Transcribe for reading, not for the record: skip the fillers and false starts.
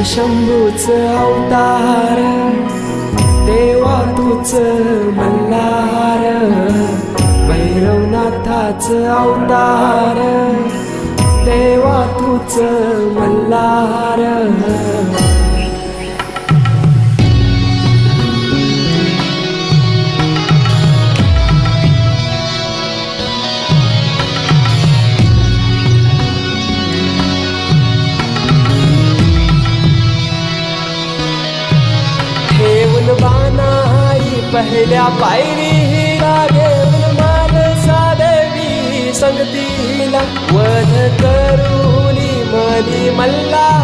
शंभूच अवतार, देवा तूच मल्हार, भैरवनाथाच अवतार, देवा तूच मल्हार. ठेवून बाणाई पहिल्या पायरीला, घेऊन मानसा देवी संगतीला, वध करूनी मनी मल्हार.